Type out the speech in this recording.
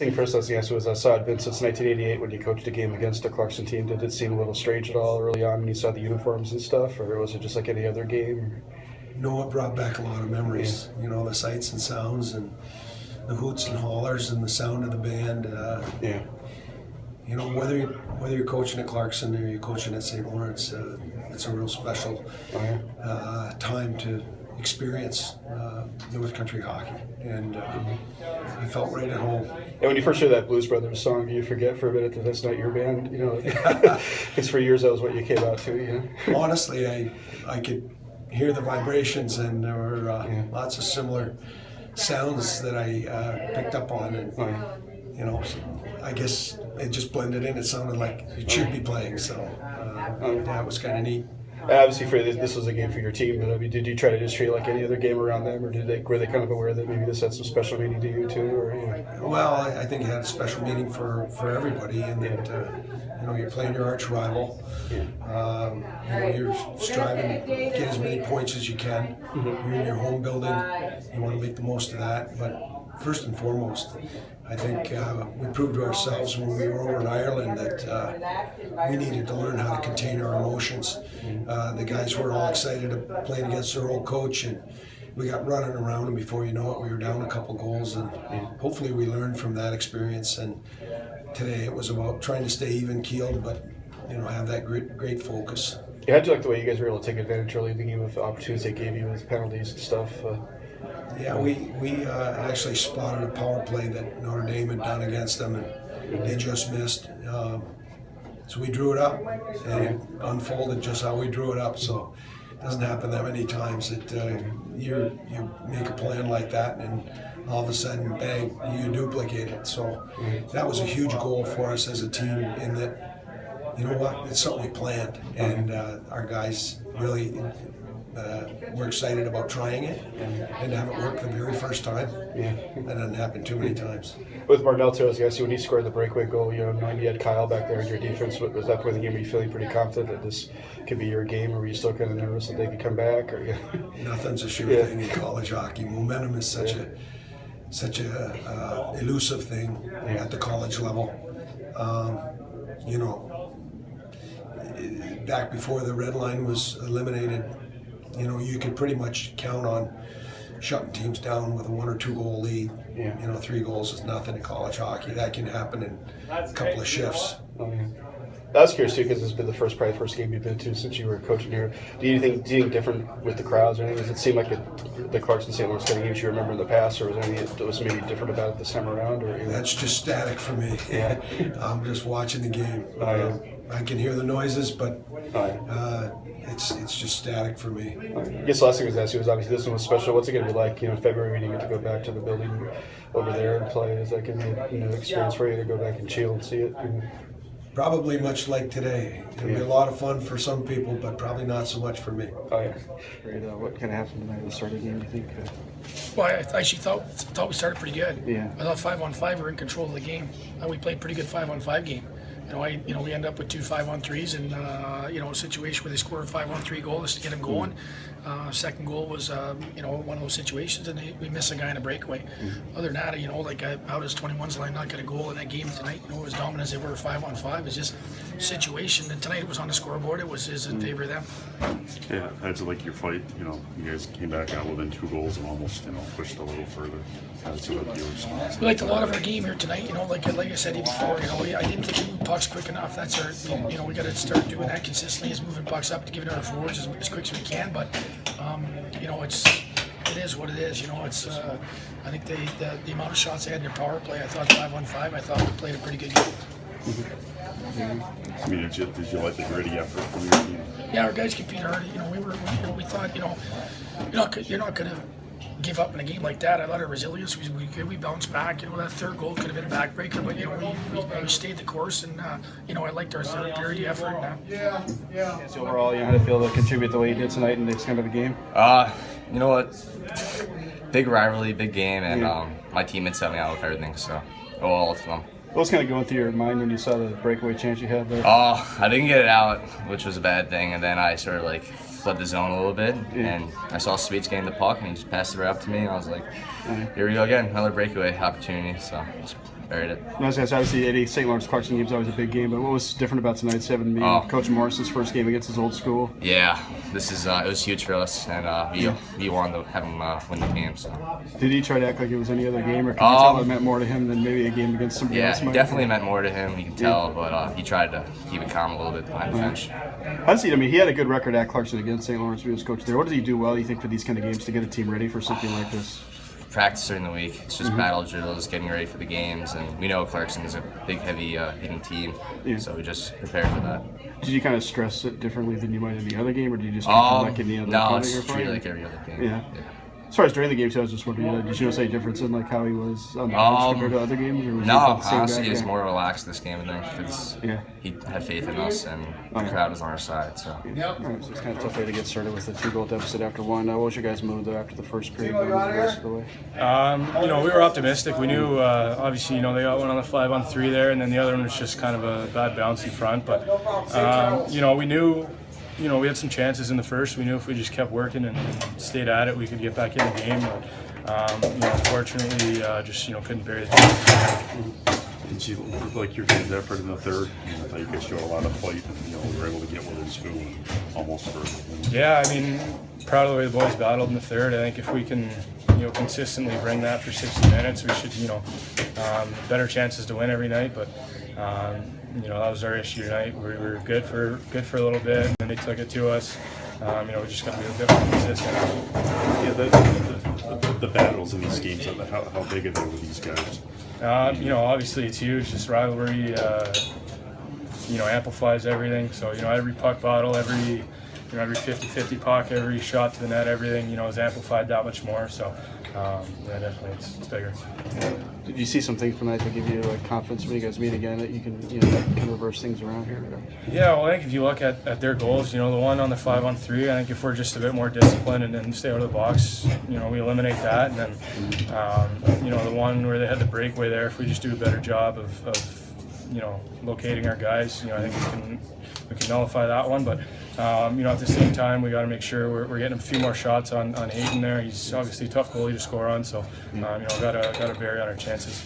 First, let's ask was I saw it been since 1988 when you coached a game against a Clarkson team. Did it seem a little strange at all early on when you saw the uniforms and stuff, or was it just like any other game? No, it brought back a lot of memories. Yeah. You know, the sights and sounds and the hoots and hollers and the sound of the band. Yeah. You know, whether you're coaching at Clarkson or you're coaching at St. Lawrence, it's a real special time to experience North Country hockey, and I felt right at home. And when you first heard that Blues Brothers song, do you forget for a minute that that's not your band? You know, because for years that was what you came out to. You know? Honestly, I could hear the vibrations, and there were lots of similar sounds that I picked up on, and you know, so I guess it just blended in. It sounded like it should be playing, so that was kind of neat. Obviously, for this was a game for your team, but I mean, did you try to just treat it like any other game around them, or were they kind of aware that maybe this had some special meaning to you too? Or Well, I think it had a special meaning for everybody, and that you know, you're playing your arch rival. You know, you're striving to get as many points as you can. You're in your home building. You want to make the most of that, but first and foremost, I think we proved to ourselves when we were over in Ireland that we needed to learn how to contain our emotions. The guys were all excited of playing against their old coach, and we got running around, and before you know it, we were down a couple goals, and hopefully we learned from that experience. And today it was about trying to stay even-keeled, but you know, have that great focus. Yeah, how'd you like the way you guys were able to take advantage early in the game of the opportunities they gave you with penalties and stuff? Yeah, we actually spotted a power play that Notre Dame had done against them, and they just missed. So we drew it up, and it unfolded just how we drew it up. So it doesn't happen that many times that you make a plan like that, and all of a sudden, bang, you duplicate it. So that was a huge goal for us as a team, in that, you know what, it's something we planned, and our guys really we're excited about trying it, and to have it work the very first time. That doesn't happen too many times. With Marnell too, I guess when he scored the breakaway goal, you know, knowing you had Kyle back there in your defense, was that point in the game were you feeling pretty confident that this could be your game, or were you still kind of nervous that they could come back? Or Nothing's a sure thing in college hockey. Momentum is such a elusive thing at the college level. You know, back before the red line was eliminated, you know, you could pretty much count on shutting teams down with a 1 or 2 goal lead. You know, 3 goals is nothing in college hockey. That can happen in a couple of shifts. I was curious too, because this has been probably the first game you've been to since you were coaching here. Do you think different with the crowds or anything? Does it seem like the Clarkson St. Lawrence kind of games you remember in the past, or was there anything that was maybe different about it this time around? Or That's just static for me. I'm just watching the game. I can hear the noises, but it's just static for me. I guess the last thing I was asking was, obviously this one was special. What's it going to be like, you know, in February when you get to go back to the building over there and play? Is that going to be a new experience for you to go back and chill and see it? Probably much like today. It'll be a lot of fun for some people, but probably not so much for me. Great. What kind of happened tonight at the start of the game, do you think? Well, I actually thought we started pretty good. Yeah. I thought 5-on-5 we were in control of the game. We played pretty good 5-on-5 game. You know, we end up with 2 5-on-3s, and you know, a situation where they score a 5-on-3 goal just to get them going. Second goal was you know, one of those situations, and we miss a guy in a breakaway. Other than that, you know, like out as 21's line, not get a goal in that game tonight. You know, as dominant as they were 5-on-5, it's just situation. And tonight it was on the scoreboard. It was in favor of them. Yeah, that's like your fight. You know, you guys came back out within 2 goals and almost, you know, pushed a little further. That's what your response. We liked a lot of our game here tonight. You know, like I said before, you know, I didn't think we moved pucks quick enough. That's our, you know, we got to start doing that consistently, is moving pucks up to give it to our forwards as quick as we can. But you know, it is what it is. You know, it's I think the amount of shots they had in their power play, I thought 5-on-5, I thought we played a pretty good game. I mean, did you like the gritty effort from your team? Yeah, our guys compete hard. You know, we thought, you know, you're not going to give up in a game like that. I thought our resilience, we bounced back. You know, that third goal could have been a backbreaker, but you know, we stayed the course, and you know, I liked our third period effort. So overall, you know, how to feel to contribute the way you did tonight in this kind of a game? You know what? Big rivalry, big game, and my teammates helped me out with everything. So, all of them. What was kind of going through your mind when you saw the breakaway chance you had there? I didn't get it out, which was a bad thing, and then I sort of like fled the zone a little bit, and I saw Sweets getting the puck, and he just passed it right up to me, and I was like, here we go again, another breakaway opportunity. So just buried it. I was gonna say, obviously, any St. Lawrence Clarkson game is always a big game, but what was different about tonight's having being Coach Morris's first game against his old school? Yeah, this is it was huge for us, and we wanted to have him win the game. So. Did he try to act like it was any other game, or can you tell it meant more to him than maybe a game against somebody else? Yeah, it definitely meant more to him. You can tell, but he tried to keep it calm a little bit behind the bench. How does he? I mean, he had a good record at Clarkson against St. Lawrence when he was coach there. What does he do well, you think, for these kind of games to get a team ready for something like this? Practice during the week. It's just battle drills, getting ready for the games, and we know Clarkson is a big, heavy hitting team, so we just prepare for that. Did you kind of stress it differently than you might in the other game, or did you just like any other? No, it's treated like every other game. Yeah. As far as during the game, too, I was just wondering, did you notice any difference in like how he was on the bench compared to other games? Or was no, he about the same honestly, guy? he was more relaxed this game, I think, because he had faith in us, and the crowd was on our side. So. All right, so it's kind of a tough way to get started with a 2-goal deficit after one. What was your guys' mood though after the first period? The rest of the way? We were optimistic. We knew, obviously, they got one on the 5-on-3 there, and then the other one was just kind of a bad bounce in front. But, we knew. We had some chances in the first. We knew if we just kept working and stayed at it, we could get back in the game. But, unfortunately, just couldn't bury the team. Did you look like your team's effort in the third? I thought you guys showed a lot of fight, and we were able to get within two almost for. Yeah, I mean, proud of the way the boys battled in the third. I think if we can, consistently bring that for 60 minutes, we should, better chances to win every night. But. That was our issue tonight. We were good for a little bit, and then they took it to us. We just got to be a bit more consistent. Yeah, the battles in these games, how big are they with these guys? Obviously it's huge. This rivalry, amplifies everything. So, every puck battle, every 50-50 puck, every shot to the net, everything, is amplified that much more. So, definitely it's bigger. Did you see some things tonight that give you confidence when you guys meet again that you can can reverse things around here? Yeah, well, I think if you look at their goals, the one on the 5-on-3, I think if we're just a bit more disciplined and stay out of the box, we eliminate that. And then, the one where they had the breakaway there, if we just do a better job of locating our guys, I think we can nullify that one. But at the same time, we got to make sure we're getting a few more shots on Hayden there. He's obviously a tough goalie to score on, so got to vary on our chances.